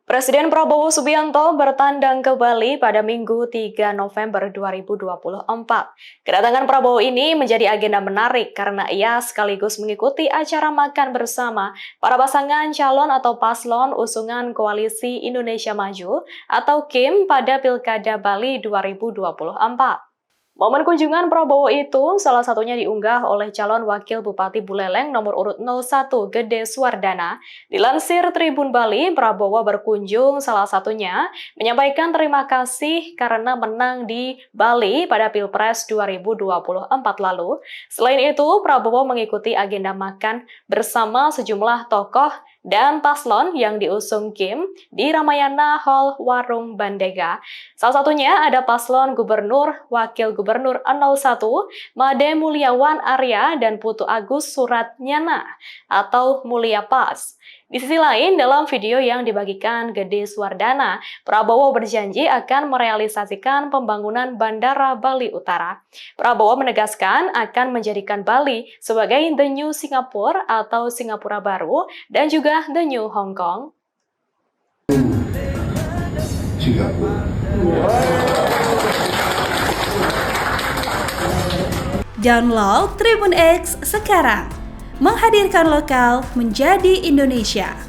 Presiden Prabowo Subianto bertandang ke Bali pada Minggu 3 November 2024. Kedatangan Prabowo ini menjadi agenda menarik karena ia sekaligus mengikuti acara makan bersama para pasangan calon atau paslon usungan Koalisi Indonesia Maju atau KIM pada Pilkada Bali 2024. Momen kunjungan Prabowo itu salah satunya diunggah oleh calon wakil Bupati Buleleng nomor urut 01 Gede Suwardana. Dilansir Tribun Bali, Prabowo berkunjung salah satunya menyampaikan terima kasih karena menang di Bali pada Pilpres 2024 lalu. Selain itu, Prabowo mengikuti agenda makan bersama sejumlah tokoh dan paslon yang diusung KIM di Ramayana Hall Warung Bandega. Salah satunya ada paslon Gubernur, Wakil Gubernur 01, Made Mulyawan Arya dan Putu Agus Suratnyana atau Mulia Pas. Di sisi lain, dalam video yang dibagikan Gede Suwardana, Prabowo berjanji akan merealisasikan pembangunan Bandara Bali Utara. Prabowo menegaskan akan menjadikan Bali sebagai The New Singapore atau Singapura baru dan juga The New Hong Kong. Download Tribun X sekarang, menghadirkan lokal menjadi Indonesia.